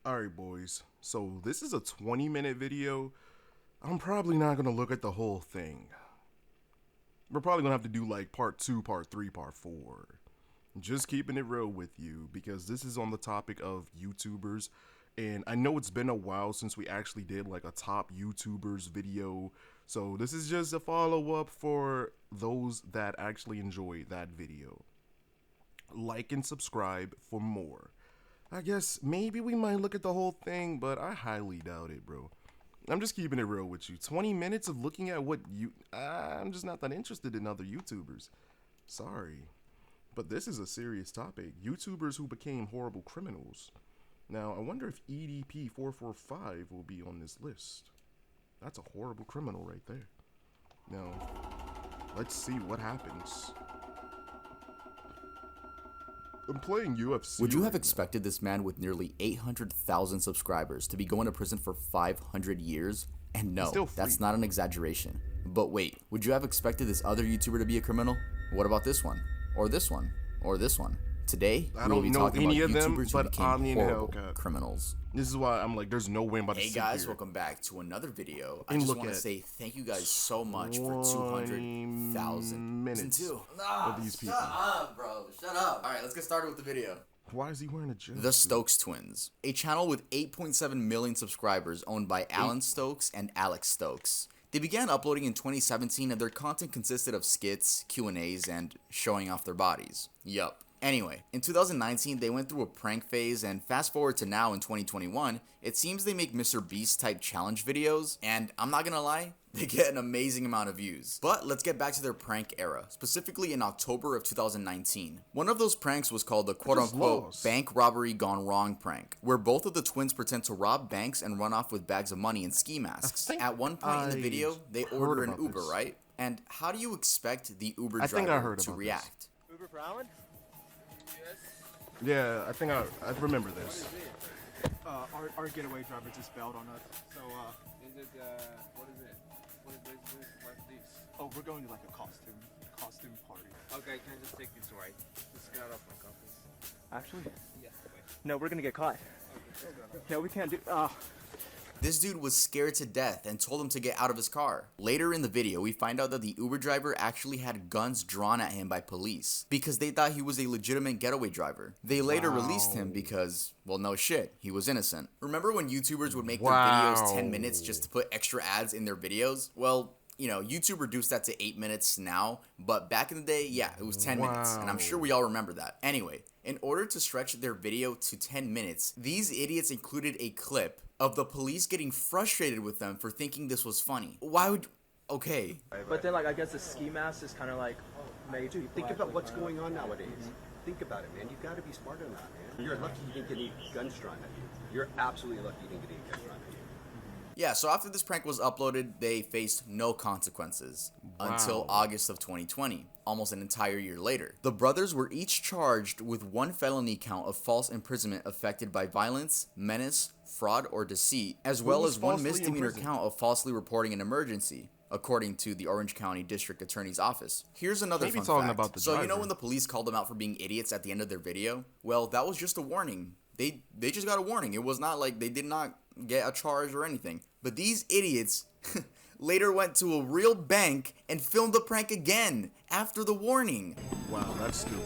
Alright boys, so this is a 20-minute video. I'm probably not going to look at the whole thing. We're probably going to have to do like part 2, part 3, part 4. Just keeping it real with you because this is on the topic of YouTubers. And I know it's been a while since we actually did like a top YouTubers video. So this is just a follow-up for those that actually enjoyed that video. Like and subscribe for more. I guess maybe we might look at the whole thing, but I highly doubt it, bro. I'm just keeping it real with you. 20 minutes of looking at what I'm just not that interested in other YouTubers. Sorry. But this is a serious topic. YouTubers who became horrible criminals. Now, I wonder if EDP445 will be on this list. That's a horrible criminal right there. Now, let's see what happens. I'm playing UFC. Would you have expected this man with nearly 800,000 subscribers to be going to prison for 500 years? And no, that's not an exaggeration. But wait, would you have expected this other YouTuber to be a criminal? What about this one? Or this one? Or this one? Today, we will be talking about YouTubers who became horrible criminals. This is why I'm like, there's no way I'm about to Hey guys, welcome back to another video. I just want to say thank you guys so much for 200,000 minutes of these people. Shut up, bro. Shut up. All right, let's get started with the video. Why is he wearing a jumpsuit? The Stokes Twins, a channel with 8.7 million subscribers owned by Alan Stokes and Alex Stokes. They began uploading in 2017 and their content consisted of skits, Q&As, and showing off their bodies. Yup. Anyway, in 2019, they went through a prank phase, and fast forward to now in 2021, it seems they make Mr. Beast type challenge videos, and I'm not gonna lie, they get an amazing amount of views. But let's get back to their prank era, specifically in October of 2019. One of those pranks was called the quote-unquote bank robbery gone wrong prank, where both of the twins pretend to rob banks and run off with bags of money and ski masks. At one point in the video, they order an Uber, right? And how do you expect the Uber driver to react? Uber for Alan? Yeah, I think I remember this. Our getaway driver just bailed on us. So, is it, what is it? What's this? Oh, we're going to like a costume party. Okay, can I just take this right? Just get out of my office. Actually? Yeah, wait. No, we're gonna get caught. Okay. No, we can't do, This dude was scared to death and told him to get out of his car. Later in the video, we find out that the Uber driver actually had guns drawn at him by police because they thought he was a legitimate getaway driver. They later released him because, well, no shit, he was innocent. Remember when YouTubers would make their videos 10 minutes just to put extra ads in their videos? Well, you know, YouTube reduced that to 8 minutes now, but back in the day, yeah, it was 10 minutes, and I'm sure we all remember that. Anyway, in order to stretch their video to 10 minutes, these idiots included a clip of the police getting frustrated with them for thinking this was funny. Why would... Okay. but then, like, I guess the ski mask is kind of like made. Dude, think about what's going on nowadays. Think about it, man. You got to be smart on that, man. You're lucky you didn't get any guns drawn at you. You're absolutely lucky you didn't get any guns drawn at you. Yeah, so after this prank was uploaded, they faced no consequences until August of 2020, almost an entire year later. The brothers were each charged with one felony count of false imprisonment affected by violence, menace, fraud, or deceit, as well as one misdemeanor count of falsely reporting an emergency, according to the Orange County District Attorney's Office. Here's another fun fact. So you know when the police called them out for being idiots at the end of their video? Well, that was just a warning. They just got a warning. It was not like they did not get a charge or anything. But these idiots later went to a real bank and filmed the prank again after the warning. Wow, that's stupid.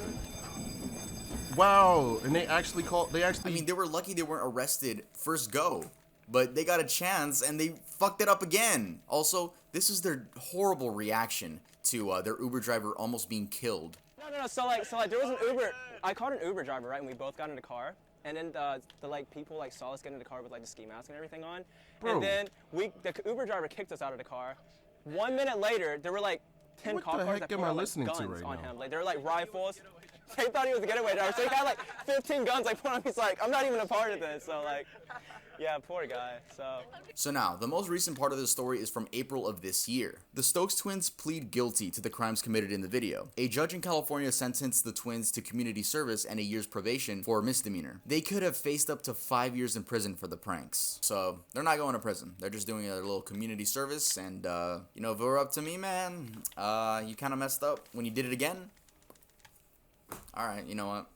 Wow, and they actually I mean, they were lucky they weren't arrested first go. But they got a chance and they fucked it up again. Also, this is their horrible reaction to their Uber driver almost being killed. No. So like there was an Uber. I called an Uber driver, right? And we both got in the car. And then the like people like saw us get in the car with like the ski mask and everything on. Bro. And then the Uber driver kicked us out of the car. 1 minute later, there were like 10 cop cars that put like guns on him. Like they were like rifles. They thought he was a getaway driver, so he had like 15 guns like put on. He's like, I'm not even a part of this. So like, yeah, poor guy. So now, the most recent part of this story is from April of this year. The Stokes twins plead guilty to the crimes committed in the video. A judge in California sentenced the twins to community service and a year's probation for misdemeanor. They could have faced up to 5 years in prison for the pranks. So they're not going to prison. They're just doing a little community service. And you know, if it were up to me, man, you kind of messed up when you did it again. Alright, you know what?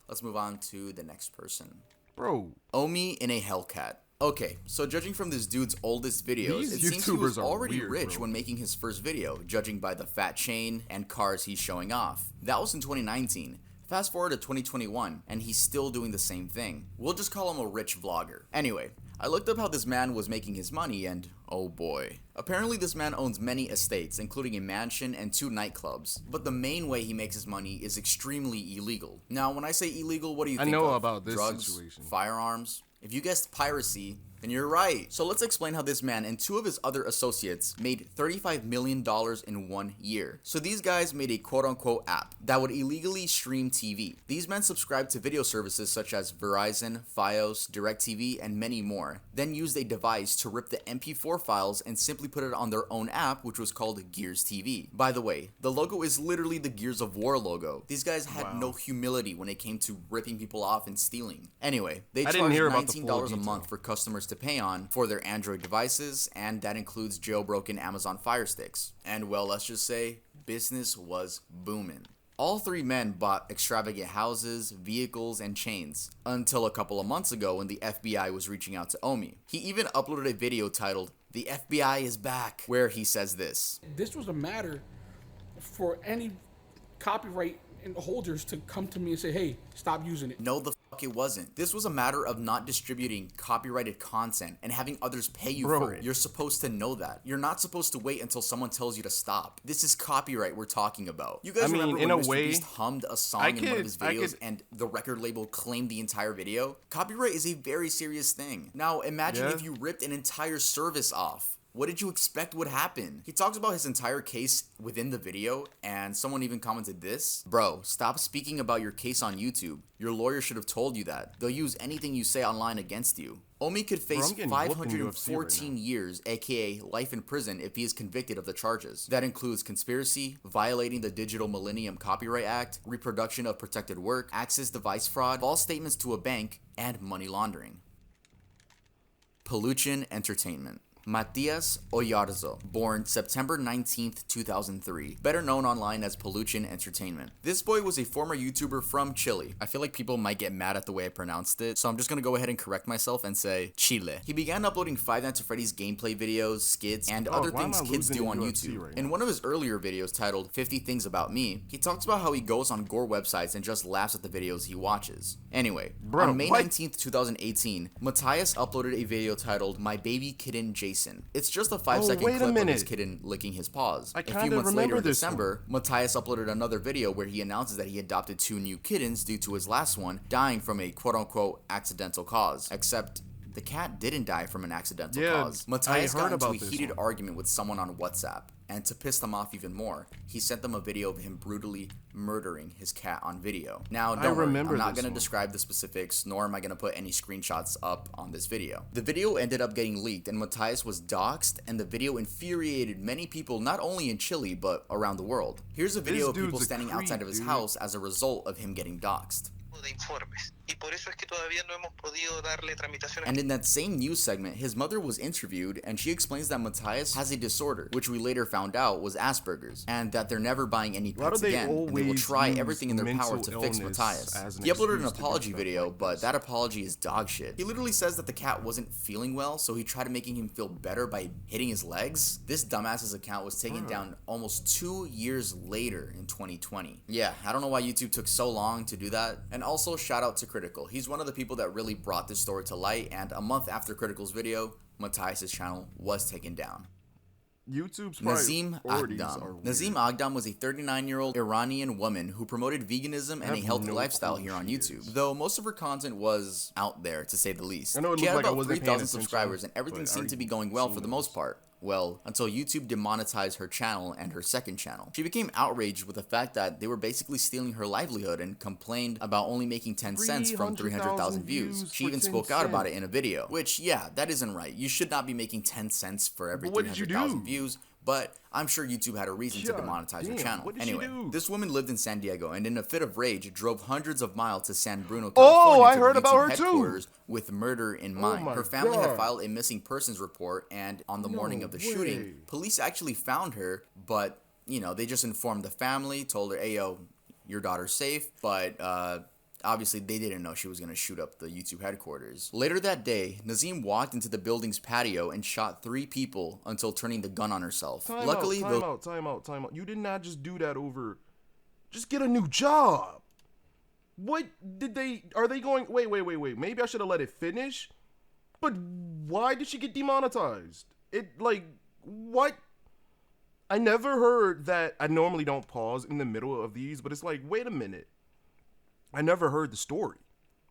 Let's move on to the next person. Bro. Omi in a Hellcat. Okay, so judging from this dude's oldest videos, These it seems he was YouTubers are already weird, rich bro. when making his first video, judging by the fat chain and cars he's showing off. That was in 2019. Fast forward to 2021, and he's still doing the same thing. We'll just call him a rich vlogger. Anyway, I looked up how this man was making his money, and oh boy. Apparently this man owns many estates, including a mansion and 2 nightclubs. But the main way he makes his money is extremely illegal. Now, when I say illegal, what do you think I know of? about this Drugs, situation. Firearms? If you guessed piracy, then you're right. So let's explain how this man and 2 of his other associates made $35 million in 1 year. So these guys made a quote-unquote app that would illegally stream TV. These men subscribed to video services such as Verizon, Fios, DirecTV, and many more, then used a device to rip the MP4 files and simply put it on their own app, which was called Gears TV. By the way, the logo is literally the Gears of War logo. These guys had no humility when it came to ripping people off and stealing. Anyway, they charged $19 a month for customers to pay on for their Android devices, and that includes jailbroken Amazon Fire Sticks. And well, let's just say, business was booming. All 3 men bought extravagant houses, vehicles, and chains, until a couple of months ago when the FBI was reaching out to Omi. He even uploaded a video titled, "The FBI is back," where he says this. This was a matter for any copyright holders to come to me and say, hey, stop using it. No, the fuck it wasn't. This was a matter of not distributing copyrighted content and having others pay you for it. You're supposed to know that. You're not supposed to wait until someone tells you to stop. This is copyright we're talking about. You guys remember when Mr. Beast hummed a song in one of his videos and the record label claimed the entire video? Copyright is a very serious thing. Now, imagine if you ripped an entire service off. What did you expect would happen? He talks about his entire case within the video, and someone even commented this. Bro, stop speaking about your case on YouTube. Your lawyer should have told you that. They'll use anything you say online against you. Omi could face 514 years, aka life in prison, if he is convicted of the charges. That includes conspiracy, violating the Digital Millennium Copyright Act, reproduction of protected work, access device fraud, false statements to a bank, and money laundering. Peluchin Entertainment. Matias Oyarezzo, born September 19th, 2003, better known online as Peluchin Entertainment. This boy was a former YouTuber from Chile. I feel like people might get mad at the way I pronounced it, so I'm just gonna go ahead and correct myself and say Chile. He began uploading Five Nights at Freddy's gameplay videos, skits, and other things kids do on YouTube. In one of his earlier videos titled 50 Things About Me, he talks about how he goes on gore websites and just laughs at the videos he watches. Anyway, on May 19th, 2018, Matias uploaded a video titled My Baby Kitten Jason. It's just a 5-second clip of his kitten licking his paws. A few months later in December, Matias uploaded another video where he announces that he adopted 2 new kittens due to his last one dying from a quote-unquote accidental cause. Except the cat didn't die from an accidental cause. Matias got into a heated argument with someone on WhatsApp, and to piss them off even more, he sent them a video of him brutally murdering his cat on video. Now, don't worry, I'm not going to describe the specifics, nor am I going to put any screenshots up on this video. The video ended up getting leaked, and Matias was doxxed, and the video infuriated many people not only in Chile, but around the world. Here's a video of people standing outside of his house as a result of him getting doxxed. And in that same news segment, his mother was interviewed, and she explains that Matias has a disorder, which we later found out was Asperger's, and that they're never buying any pets again, and they will try everything in their power to fix Matias. He uploaded an apology video, but that apology is dog shit. He literally says that the cat wasn't feeling well, so he tried making him feel better by hitting his legs. This dumbass's account was taken down almost 2 years later in 2020. Yeah, I don't know why YouTube took so long to do that. And also, shout out to Critical. He's one of the people that really brought this story to light, and a month after Critical's video, Matias' channel was taken down. YouTube's Nazeem Aghdam. Nazeem Aghdam was a 39-year-old Iranian woman who promoted veganism and a healthy lifestyle here on YouTube, though most of her content was out there, to say the least. She had about 3,000 subscribers, and everything seemed to be going well for the most part. Well, until YouTube demonetized her channel and her second channel. She became outraged with the fact that they were basically stealing her livelihood and complained about only making 10 cents from 300,000 views. She even spoke out about it in a video, which, yeah, that isn't right. You should not be making 10 cents for every 300,000 views. But I'm sure YouTube had a reason to demonetize her channel. Anyway, this woman lived in San Diego and in a fit of rage drove hundreds of miles to San Bruno, California to YouTube headquarters with murder in mind. Her family had filed a missing persons report, and on the morning of the shooting, police actually found her, but, you know, they just informed the family, told her, hey, yo, your daughter's safe, but obviously they didn't know she was going to shoot up the YouTube headquarters. Later that day, Nazeem walked into the building's patio and shot 3 people until turning the gun on herself. Time Luckily, out. You did not just do that over. Just get a new job. What did they? Are they going? Wait. Maybe I should have let it finish. But why did she get demonetized? What? I never heard that. I normally don't pause in the middle of these, but it's like, wait a minute. I never heard the story.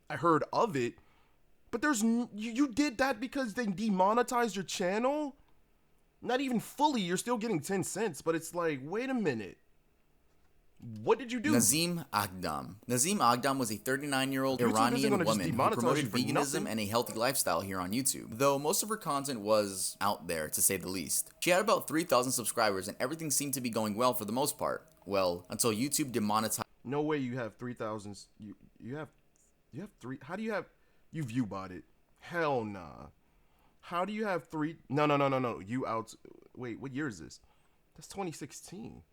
I heard of it, but you did that because they demonetized your channel? Not even fully, you're still getting 10 cents, but it's like, wait a minute. What did you do? Nazeem Aghdam. Nazeem Aghdam was a 39-year-old Iranian woman who promoted veganism and a healthy lifestyle here on YouTube, though most of her content was out there, to say the least. She had about 3,000 subscribers, and everything seemed to be going well for the most part. Well, until YouTube demonetized. No way you have 3,000. You have 3. How do you have? You view bought it. Hell nah. How do you have 3? No. You out. Wait, what year is this? That's 2016.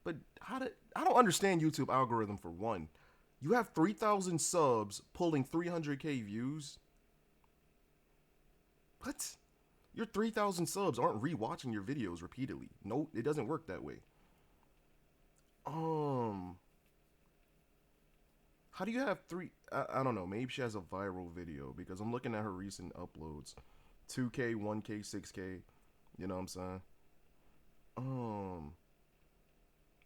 But I don't understand YouTube algorithm for one. You have 3,000 subs pulling 300k views. What? Your 3,000 subs aren't rewatching your videos repeatedly. No, it doesn't work that way. How do you have 3? I don't know. Maybe she has a viral video because I'm looking at her recent uploads. 2k, 1k, 6k. You know what I'm saying?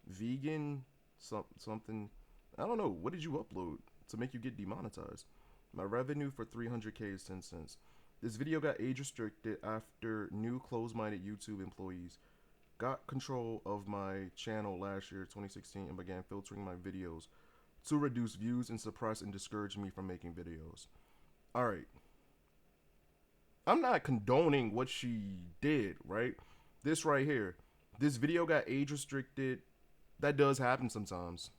Vegan something. I don't know. What did you upload to make you get demonetized? My revenue for 300k is 10 cents. This video got age restricted after new closed-minded YouTube employees got control of my channel last year, 2016, and began filtering my videos to reduce views and suppress and discourage me from making videos. All right. I'm not condoning what she did, right? This right here. This video got age restricted. That does happen sometimes.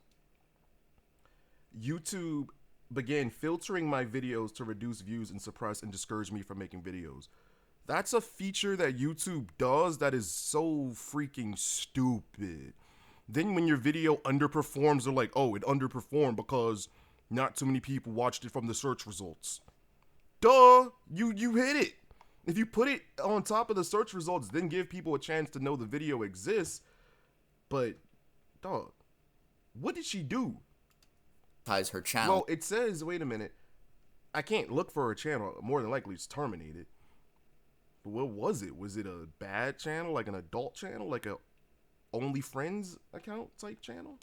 YouTube began filtering my videos to reduce views and suppress and discourage me from making videos. That's a feature that YouTube does that is so freaking stupid. Then when your video underperforms, they're like, oh, it underperformed because not too many people watched it from the search results. Duh, you hit it. If you put it on top of the search results, then give people a chance to know the video exists. But dog, what did she do? Her channel. Well, it says, wait a minute, I can't look for her channel. More than likely, it's terminated. But what was it? Was it a bad channel, like an adult channel, like a Only Friends account type channel?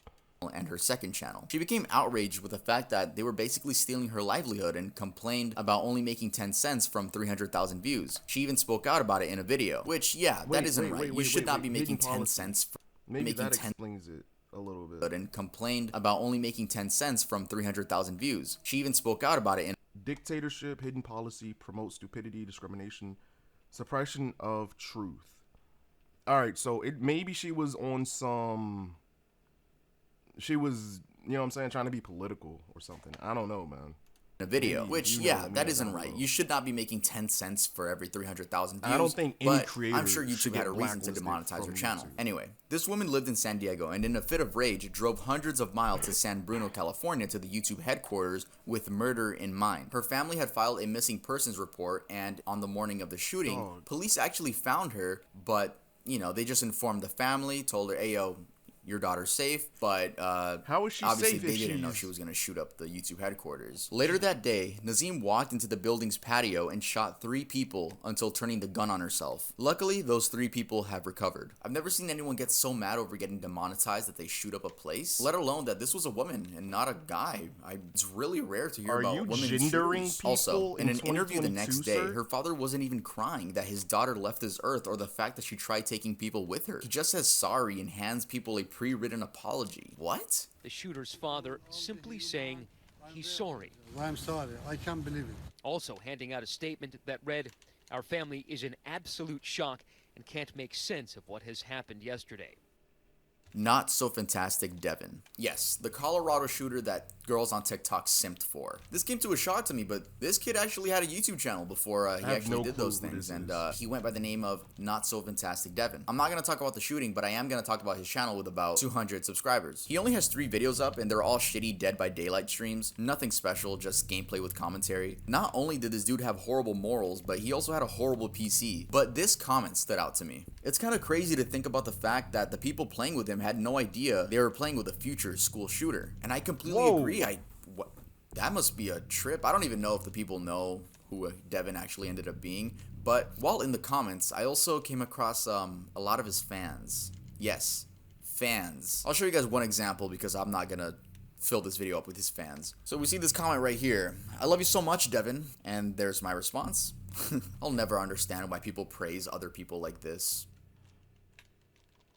And her second channel. She became outraged with the fact that they were basically stealing her livelihood and complained about only making 10 cents from 300,000 views. She even spoke out about it in a video, which, yeah, that isn't right. You should not be making 10 cents for maybe that explains it a little bit. And complained about only making 10 cents from 300,000 views. She even spoke out about it in dictatorship, hidden policy, promote stupidity, discrimination, suppression of truth. All right, so maybe she was on some. She was, you know what I'm saying, trying to be political or something. I don't know, man. A video, which, yeah, that isn't right. You should not be making 10 cents for every 300,000 views. I don't think any creator I'm sure YouTube had a reason to demonetize her channel. Anyway, this woman lived in San Diego and in a fit of rage drove hundreds of miles to San Bruno, California to the YouTube headquarters with murder in mind. Her family had filed a missing persons report, and on the morning of the shooting, police actually found her, but, you know, they just informed the family, told her, hey, yo, your daughter's safe, but how is she obviously safe they didn't know she was going to shoot up the YouTube headquarters. Later that day, Nazeem walked into the building's patio and shot 3 people until turning the gun on herself. Luckily, those 3 people have recovered. I've never seen anyone get so mad over getting demonetized that they shoot up a place, let alone that this was a woman and not a guy. It's really rare to hear about women shooters. Also, in an interview the next day, her father wasn't even crying that his daughter left this earth or the fact that she tried taking people with her. He just says sorry and hands people a pre-written apology. What? The shooter's father simply saying he's sorry. I'm sorry. I can't believe it. Also handing out a statement that read, "Our family is in absolute shock and can't make sense of what has happened yesterday." Not so fantastic Devin. Yes, the Colorado shooter that girls on TikTok simped for. This came to a shock to me, but this kid actually had a YouTube channel before he actually did those things, and he went by the name of Not So Fantastic Devin. I'm not going to talk about the shooting, but I am going to talk about his channel with about 200 subscribers. He only has 3 videos up, and they're all shitty Dead by Daylight streams. Nothing special, just gameplay with commentary. Not only did this dude have horrible morals, but he also had a horrible PC. But this comment stood out to me. It's kind of crazy to think about the fact that the people playing with him had no idea they were playing with a future school shooter. And I completely agree. That must be a trip. I don't even know if the people know who Devin actually ended up being. But while in the comments, I also came across a lot of his fans. Yes, fans. I'll show you guys one example because I'm not gonna fill this video up with his fans. So we see this comment right here. I love you so much, Devin. And there's my response. I'll never understand why people praise other people like this.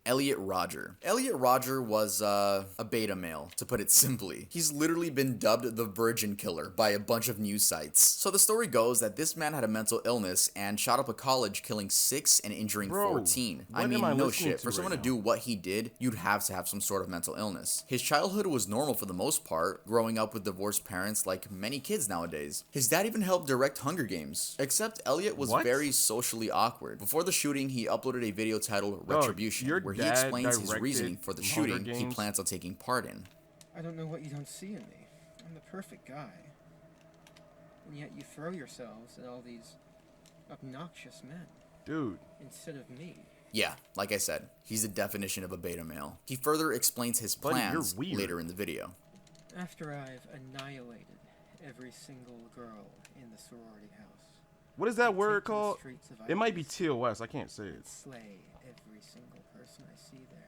Elliot Rogers. Elliot Rogers was a beta male, to put it simply. He's literally been dubbed the Virgin Killer by a bunch of news sites. So the story goes that this man had a mental illness and shot up a college, killing 6 and injuring 14. I mean, no shit. For someone to do what he did, you'd have to have some sort of mental illness. His childhood was normal for the most part, growing up with divorced parents like many kids nowadays. His dad even helped direct Hunger Games. Except Elliot was very socially awkward. Before the shooting, he uploaded a video titled Retribution, where he explains his reasoning for the shooting he plans on taking part in. I don't know what you don't see in me. I'm the perfect guy. And yet you throw yourselves at all these obnoxious men. Dude. Instead of me. Yeah, like I said, he's the definition of a beta male. He further explains his plans later in the video. After I've annihilated every single girl in the sorority house. What is that word called? It might be TOS, I can't say it. Slay every single person I see there.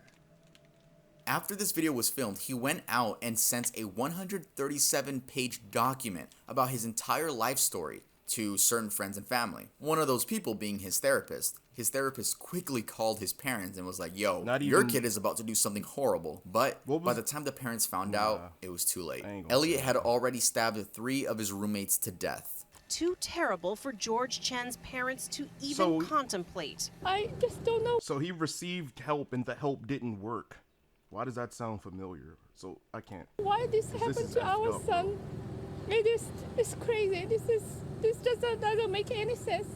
After this video was filmed, he went out and sent a 137-page document about his entire life story to certain friends and family. One of those people being his therapist. His therapist quickly called his parents and was like, yo, your kid is about to do something horrible. But by the time the parents found out, it was too late. Elliot had already stabbed 3 of his roommates to death. Too terrible for George Chen's parents to even contemplate. I just don't know. So he received help and the help didn't work. Why does that sound familiar? So I can't. Why this happened to our son? It's crazy. This just doesn't make any sense.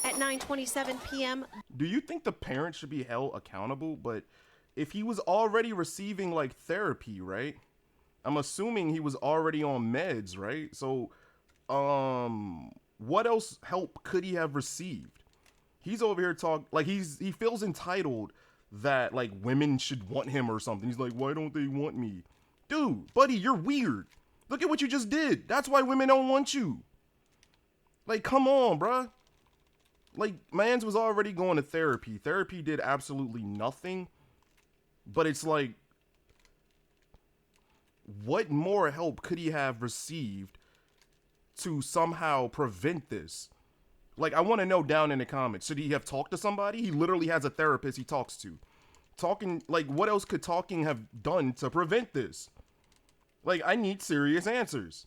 At 9:27 p.m. Do you think the parents should be held accountable? But if he was already receiving like therapy, right? I'm assuming he was already on meds, right? So what else help could he have received? He's over here he feels entitled that like women should want him or something. He's like, why don't they want me? Dude, buddy, you're weird. Look at what you just did. That's why women don't want you. Like, come on, bruh. Like, mans was already going to therapy. Therapy did absolutely nothing. But it's like, what more help could he have received to somehow prevent this? Like, I want to know down in the comments. Should he have talked to somebody? He literally has a therapist he talks to. Talking, like, what else could talking have done to prevent this? Like, I need serious answers.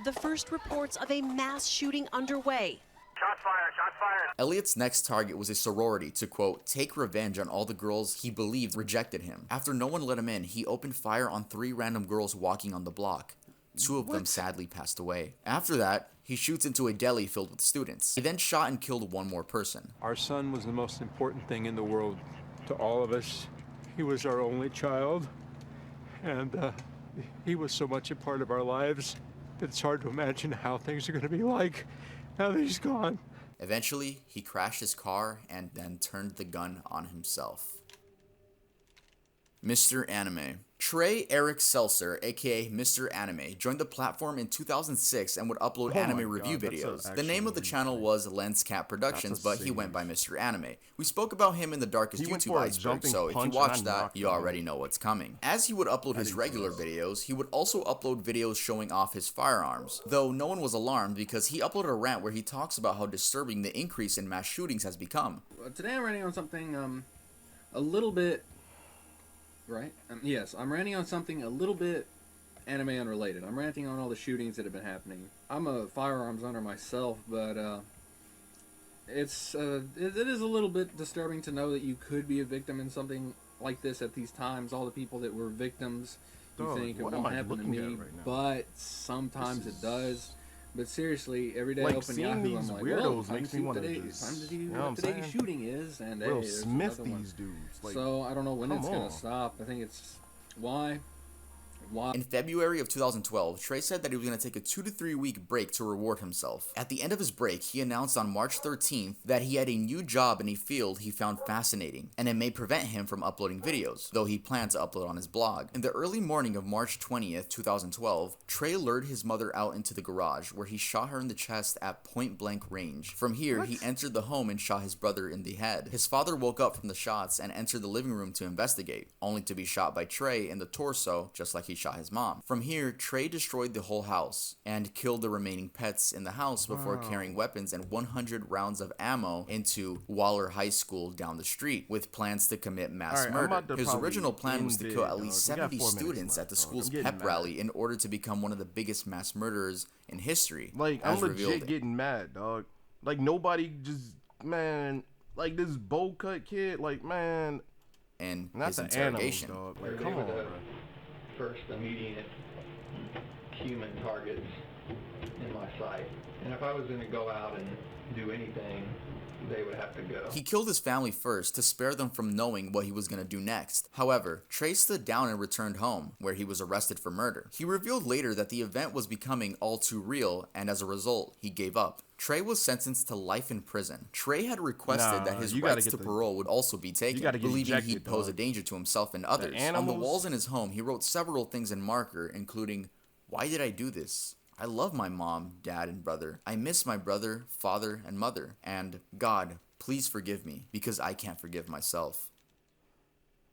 The first reports of a mass shooting underway. Shots fired, shots fired. Elliot's next target was a sorority to, quote, take revenge on all the girls he believed rejected him. After no one let him in, he opened fire on 3 random girls walking on the block. 2 of them sadly passed away. After that, he shoots into a deli filled with students. He then shot and killed 1 more person. Our son was the most important thing in the world to all of us. He was our only child, and he was so much a part of our lives that it's hard to imagine how things are going to be like now that he's gone. Eventually, he crashed his car and then turned the gun on himself. Mr. Anime. Trey Eric Seltzer, aka Mr. Anime, joined the platform in 2006 and would upload anime review videos. The name of the channel was LensCap Productions, but he went by Mr. Anime. We spoke about him in the Darkest YouTube Iceberg, so if you watched that, you already know what's coming. As he would upload his regular videos, he would also upload videos showing off his firearms, though no one was alarmed because he uploaded a rant where he talks about how disturbing the increase in mass shootings has become. Today I'm writing on something a little bit... Right? Yes, I'm ranting on something a little bit anime unrelated. I'm ranting on all the shootings that have been happening. I'm a firearms owner myself, but it is a little bit disturbing to know that you could be a victim in something like this at these times. All the people that were victims You Dog, think it what won't am I happen to looking at me, right now? but sometimes it does. But seriously, every day I Like, open seeing Yahoo, these I'm like, weirdos well, time makes to me see wanna what just, time to do you know what what I'm today's saying? shooting is, and hey, Will there's Smith another one. these dudes. Like, So I don't know when it's come gonna on. stop. I think it's why. In February of 2012, Trey said that he was going to take a 2 to 3 week break to reward himself. At the end of his break, he announced on March 13th that he had a new job in a field he found fascinating, and it may prevent him from uploading videos, though he planned to upload on his blog. In the early morning of March 20th, 2012, Trey lured his mother out into the garage, where he shot her in the chest at point-blank range. From here, he entered the home and shot his brother in the head. His father woke up from the shots and entered the living room to investigate, only to be shot by Trey in the torso, just like he shot his mom. From here, Trey destroyed the whole house and killed the remaining pets in the house before carrying weapons and 100 rounds of ammo into Waller High School down the street, with plans to commit mass murder. His original plan was to kill at least 70 students at the school's pep rally in order to become one of the biggest mass murderers in history. Like, I'm legit getting mad, dog. Like, nobody just, man, like this bowl cut kid, like, man. And not his the interrogation. Animals, dog. Like, come on, bro. First immediate human targets in my sight. And if I was going to go out and do anything, they would have to go. He killed his family first to spare them from knowing what he was going to do next. However, Trey stood down and returned home, where he was arrested for murder. He revealed later that the event was becoming all too real, and as a result, he gave up. Trey was sentenced to life in prison. Trey had requested that his rights to parole would also be taken, believing he'd pose a danger to himself and others. On the walls in his home, he wrote several things in marker, including, "Why did I do this? I love my mom, dad, and brother. I miss my brother, father, and mother. And God, please forgive me, because I can't forgive myself."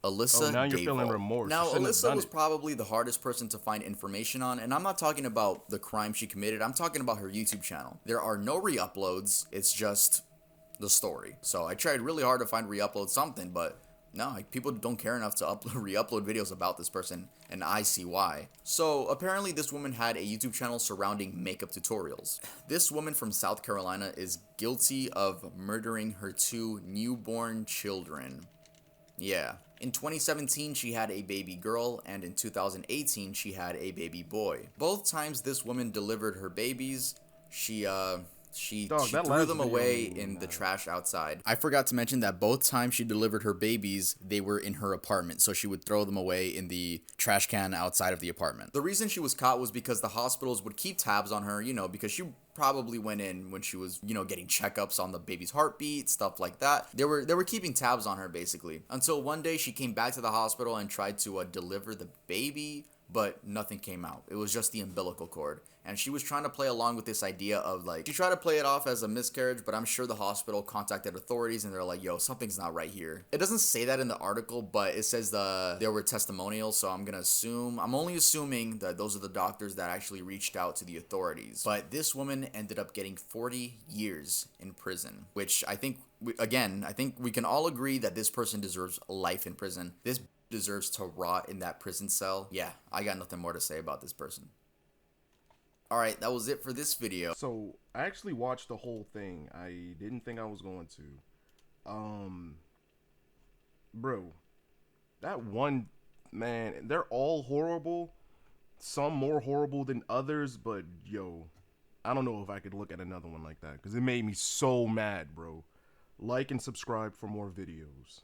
Alyssa now you're feeling remorse. Now, Alyssa was probably the hardest person to find information on, and I'm not talking about the crime she committed. I'm talking about her YouTube channel. There are no re-uploads. It's just the story. So I tried really hard to find re-upload something, but no, like, people don't care enough to re-upload videos about this person, and I see why. So apparently this woman had a YouTube channel surrounding makeup tutorials. This woman from South Carolina is guilty of murdering her 2 newborn children. Yeah. In 2017, she had a baby girl, and in 2018, she had a baby boy. Both times this woman delivered her babies, she threw them away in the trash outside. I forgot to mention that both times she delivered her babies, they were in her apartment, so she would throw them away in the trash can outside of the apartment. The reason she was caught was because the hospitals would keep tabs on her, because she probably went in when she was, getting checkups on the baby's heartbeat, stuff like that. They were keeping tabs on her, basically. Until one day she came back to the hospital and tried to deliver the baby, but nothing came out. It was just the umbilical cord. And she was trying to play along with this idea of, like, she tried to play it off as a miscarriage, but I'm sure the hospital contacted authorities and they're like, yo, something's not right here. It doesn't say that in the article, but it says there were testimonials, so I'm only assuming that those are the doctors that actually reached out to the authorities. But this woman ended up getting 40 years in prison, which I think we can all agree that this person deserves life in prison. This deserves to rot in that prison cell. Yeah, I got nothing more to say about this person. Alright, that was it for this video. So, I actually watched the whole thing. I didn't think I was going to. Bro, that one, man, they're all horrible. Some more horrible than others, but yo, I don't know if I could look at another one like that, because it made me so mad, bro. Like and subscribe for more videos.